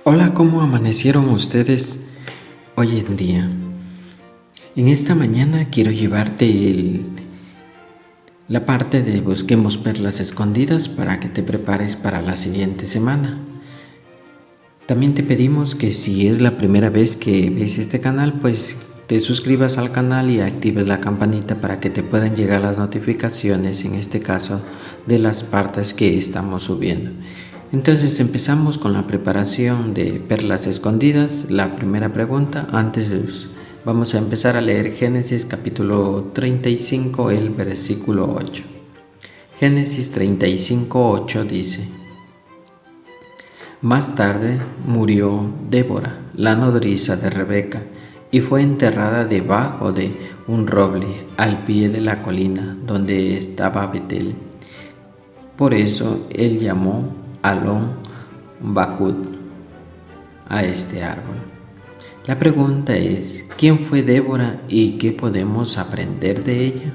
Hola, ¿cómo amanecieron ustedes hoy en día? En esta mañana quiero llevarte la parte de Busquemos Perlas Escondidas para que te prepares para la siguiente semana. También te pedimos que si es la primera vez que ves este canal, pues te suscribas al canal y actives la campanita para que te puedan llegar las notificaciones, en este caso, de las partes que estamos subiendo. Entonces empezamos con la preparación de perlas escondidas. La primera pregunta, vamos a empezar a leer Génesis capítulo 35, el versículo 8. Génesis 35, 8 dice: Más tarde murió Débora, la nodriza de Rebeca, y fue enterrada debajo de un roble al pie de la colina donde estaba Betel. Por eso él llamó Alon Bakut a este árbol. La pregunta es: ¿quién fue Débora y qué podemos aprender de ella?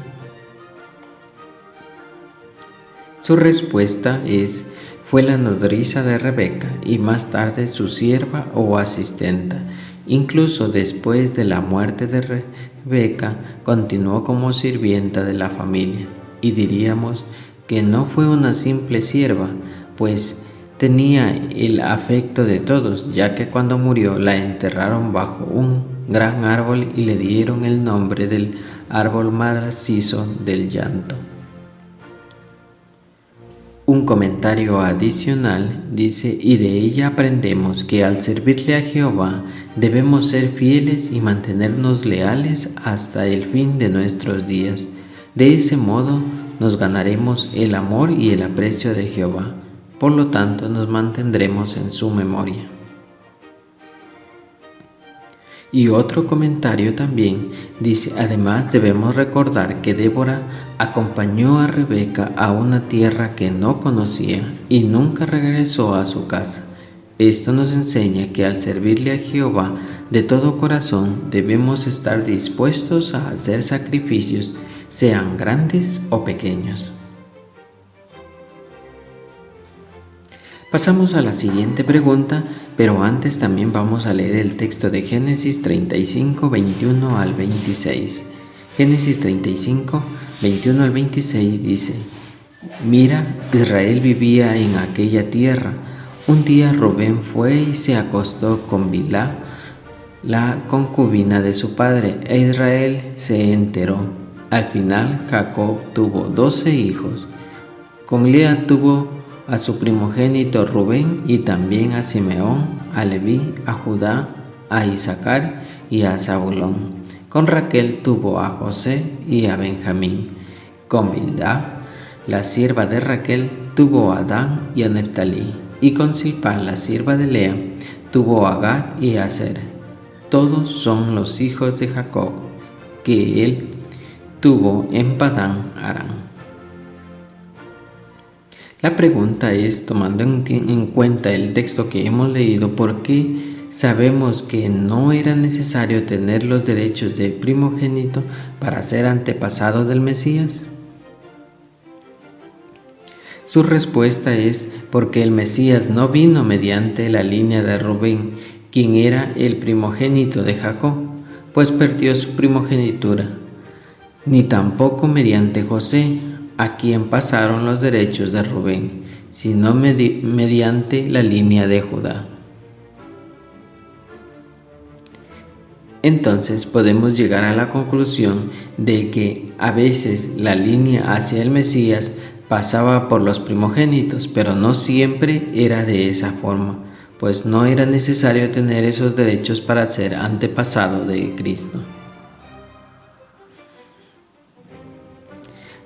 Su respuesta es: fue la nodriza de Rebeca y más tarde su sierva o asistenta. Incluso después de la muerte de Rebeca, continuó como sirvienta de la familia, y diríamos que no fue una simple sierva, pues tenía el afecto de todos, ya que cuando murió la enterraron bajo un gran árbol y le dieron el nombre del árbol macizo del llanto. Un comentario adicional dice: y de ella aprendemos que al servirle a Jehová debemos ser fieles y mantenernos leales hasta el fin de nuestros días. De ese modo nos ganaremos el amor y el aprecio de Jehová. Por lo tanto, nos mantendremos en su memoria. Y otro comentario también dice: además debemos recordar que Débora acompañó a Rebeca a una tierra que no conocía y nunca regresó a su casa. Esto nos enseña que al servirle a Jehová de todo corazón debemos estar dispuestos a hacer sacrificios, sean grandes o pequeños. Pasamos a la siguiente pregunta, pero antes también vamos a leer el texto de Génesis 35, 21 al 26. Génesis 35, 21 al 26 dice: Mira, Israel vivía en aquella tierra. Un día Rubén fue y se acostó con Bilhá, la concubina de su padre, e Israel se enteró. Al final Jacob tuvo 12 hijos. Con Lea tuvo a su primogénito Rubén, y también a Simeón, a Leví, a Judá, a Isaacar y a Zabulón. Con Raquel tuvo a José y a Benjamín. Con Bilhá, la sierva de Raquel, tuvo a Dan y a Neftalí. Y con Zilpá, la sierva de Lea, tuvo a Gad y a Aser. Todos son los hijos de Jacob, que él tuvo en Padán Aram. La pregunta es, tomando en cuenta el texto que hemos leído, ¿por qué sabemos que no era necesario tener los derechos de primogénito para ser antepasado del Mesías? Su respuesta es porque el Mesías no vino mediante la línea de Rubén, quien era el primogénito de Jacob, pues perdió su primogenitura, ni tampoco mediante José, a quien pasaron los derechos de Rubén, sino mediante la línea de Judá. Entonces podemos llegar a la conclusión de que a veces la línea hacia el Mesías pasaba por los primogénitos, pero no siempre era de esa forma, pues no era necesario tener esos derechos para ser antepasado de Cristo.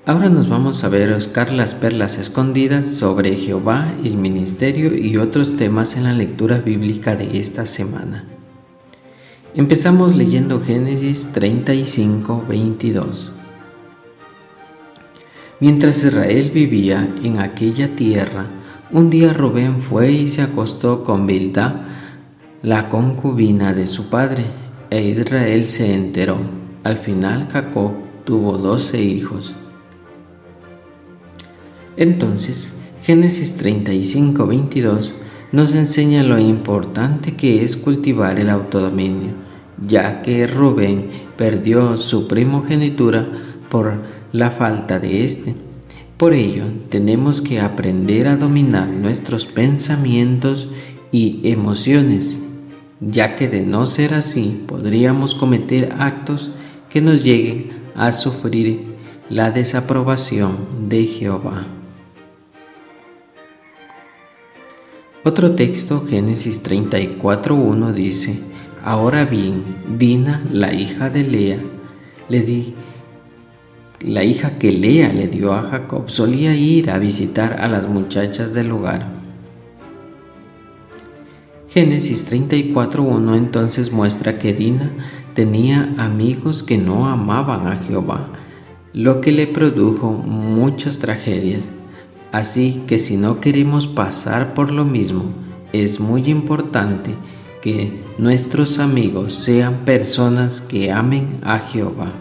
Ahora nos vamos a buscar las perlas escondidas sobre Jehová, el ministerio y otros temas en la lectura bíblica de esta semana. Empezamos leyendo Génesis 35, 22. Mientras Israel vivía en aquella tierra, un día Rubén fue y se acostó con Bilhá, la concubina de su padre, e Israel se enteró. Al final Jacob tuvo 12 hijos. Entonces, Génesis 35, 22 nos enseña lo importante que es cultivar el autodominio, ya que Rubén perdió su primogenitura por la falta de éste. Por ello, tenemos que aprender a dominar nuestros pensamientos y emociones, ya que de no ser así podríamos cometer actos que nos lleguen a sufrir la desaprobación de Jehová. Otro texto, Génesis 34:1 dice: Ahora bien, Dina, la hija que Lea le dio a Jacob, solía ir a visitar a las muchachas del lugar. Génesis 34:1 entonces muestra que Dina tenía amigos que no amaban a Jehová, lo que le produjo muchas tragedias. Así que si no queremos pasar por lo mismo, es muy importante que nuestros amigos sean personas que amen a Jehová.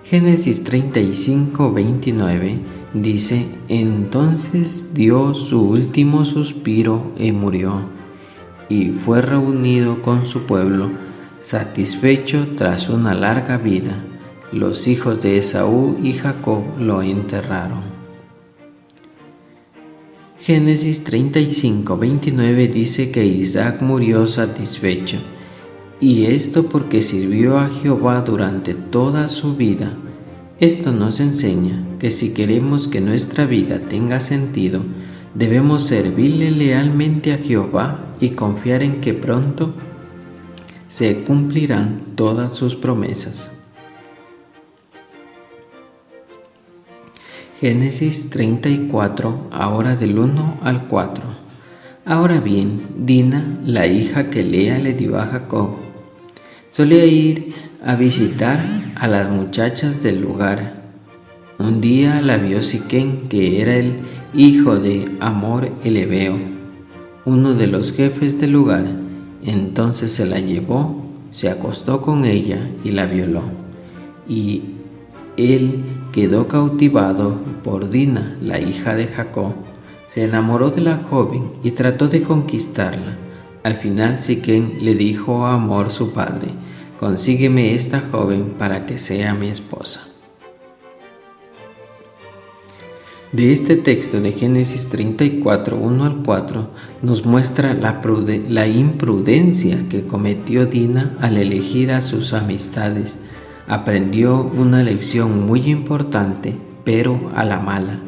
Génesis 35:29 dice: Entonces dio su último suspiro y murió, y fue reunido con su pueblo, satisfecho tras una larga vida. Los hijos de Esaú y Jacob lo enterraron. Génesis 35:29 dice que Isaac murió satisfecho, y esto porque sirvió a Jehová durante toda su vida. Esto nos enseña que si queremos que nuestra vida tenga sentido, debemos servirle lealmente a Jehová y confiar en que pronto se cumplirán todas sus promesas. Génesis 34, ahora del 1 al 4. Ahora bien, Dina, la hija que Lea le dio a Jacob, solía ir a visitar a las muchachas del lugar. Un día la vio Siquén, que era el hijo de Hamor el Hebeo, uno de los jefes del lugar. Entonces se la llevó, se acostó con ella y la violó. Y él quedó cautivado por Dina, la hija de Jacob. Se enamoró de la joven y trató de conquistarla. Al final Siquén le dijo a Hamor su padre: consígueme esta joven para que sea mi esposa. De este texto de Génesis 34, 1 al 4, nos muestra la imprudencia que cometió Dina al elegir a sus amistades. Aprendió una lección muy importante, pero a la mala.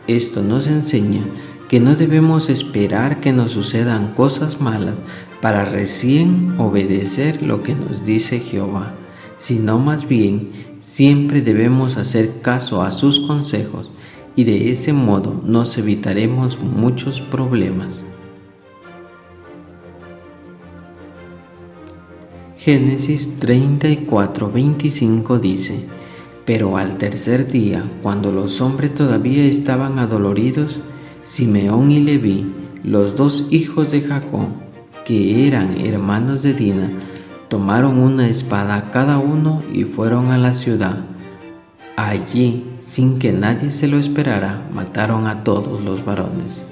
Esto nos enseña que no debemos esperar que nos sucedan cosas malas para recién obedecer lo que nos dice Jehová, sino más bien siempre debemos hacer caso a sus consejos, y de ese modo nos evitaremos muchos problemas. Génesis 34:25 dice: Pero al tercer día, cuando los hombres todavía estaban adoloridos, Simeón y Leví, los dos hijos de Jacob, que eran hermanos de Dina, tomaron una espada cada uno y fueron a la ciudad. Allí, sin que nadie se lo esperara, mataron a todos los varones.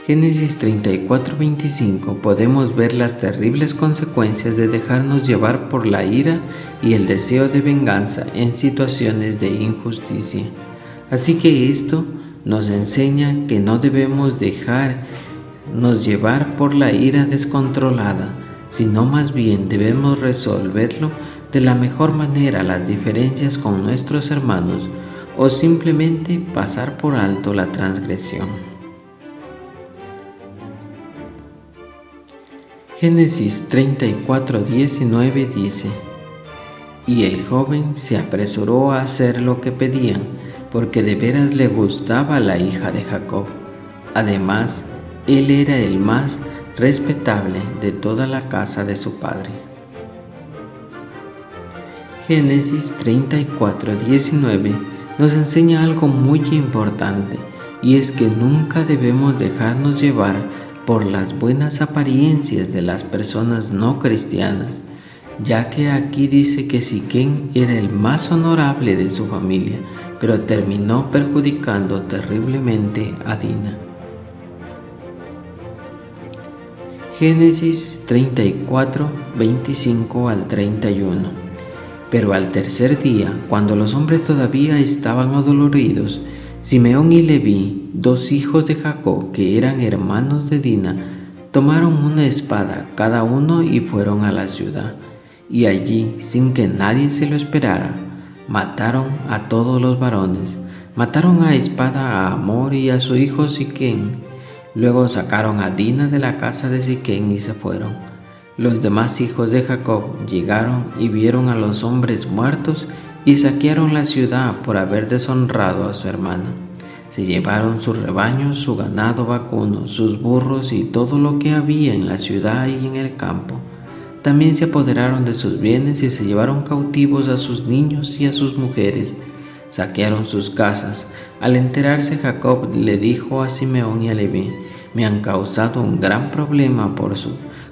Génesis 34:25 podemos ver las terribles consecuencias de dejarnos llevar por la ira y el deseo de venganza en situaciones de injusticia. Así que esto nos enseña que no debemos dejarnos llevar por la ira descontrolada, sino más bien debemos resolverlo de la mejor manera, las diferencias con nuestros hermanos, o simplemente pasar por alto la transgresión. Génesis 34:19 dice: Y el joven se apresuró a hacer lo que pedían, porque de veras le gustaba la hija de Jacob. Además, él era el más respetable de toda la casa de su padre. Génesis 34:19 nos enseña algo muy importante, y es que nunca debemos dejarnos llevar por las buenas apariencias de las personas no cristianas, ya que aquí dice que Siquén era el más honorable de su familia, pero terminó perjudicando terriblemente a Dina. Génesis 34, 25 al 31. Pero al tercer día, cuando los hombres todavía estaban adoloridos, Simeón y Leví, dos hijos de Jacob que eran hermanos de Dina, tomaron una espada cada uno y fueron a la ciudad. Y allí, sin que nadie se lo esperara, mataron a todos los varones. Mataron a espada a Hamor y a su hijo Siquem. Luego sacaron a Dina de la casa de Siquem y se fueron. Los demás hijos de Jacob llegaron y vieron a los hombres muertos y saquearon la ciudad por haber deshonrado a su hermana. Se llevaron sus rebaños, su ganado vacuno, sus burros y todo lo que había en la ciudad y en el campo. También se apoderaron de sus bienes y se llevaron cautivos a sus niños y a sus mujeres. Saquearon sus casas. Al enterarse, Jacob le dijo a Simeón y a Leví: me han causado un gran problema, por su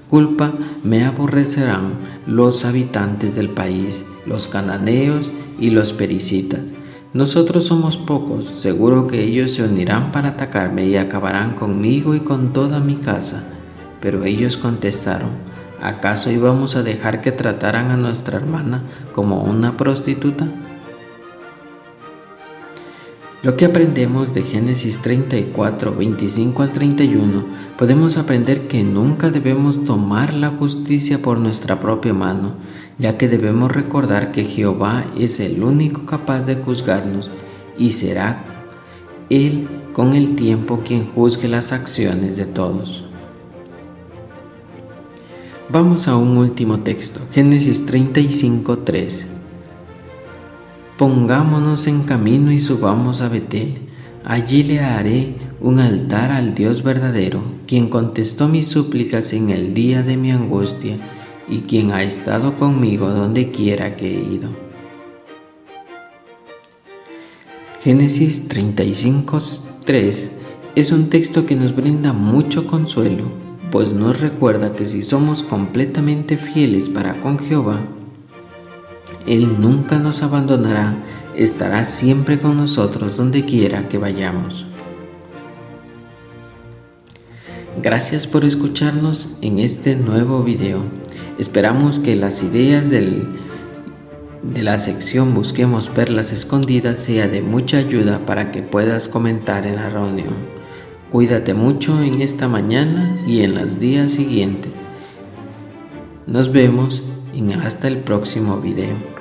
culpa me aborrecerán los habitantes del país, los cananeos y los pericitas. Nosotros somos pocos, seguro que ellos se unirán para atacarme y acabarán conmigo y con toda mi casa. Pero ellos contestaron: ¿acaso íbamos a dejar que trataran a nuestra hermana como una prostituta? Lo que aprendemos de Génesis 34, 25 al 31, podemos aprender que nunca debemos tomar la justicia por nuestra propia mano, ya que debemos recordar que Jehová es el único capaz de juzgarnos y será Él con el tiempo quien juzgue las acciones de todos. Vamos a un último texto, Génesis 35, 3. Pongámonos en camino y subamos a Betel. Allí le haré un altar al Dios verdadero, quien contestó mis súplicas en el día de mi angustia y quien ha estado conmigo donde quiera que he ido. Génesis 35, 3 es un texto que nos brinda mucho consuelo, pues nos recuerda que si somos completamente fieles para con Jehová, Él nunca nos abandonará, estará siempre con nosotros donde quiera que vayamos. Gracias por escucharnos en este nuevo video. Esperamos que las ideas de la sección Busquemos Perlas Escondidas sea de mucha ayuda para que puedas comentar en la reunión. Cuídate mucho en esta mañana y en los días siguientes. Nos vemos hasta el próximo video.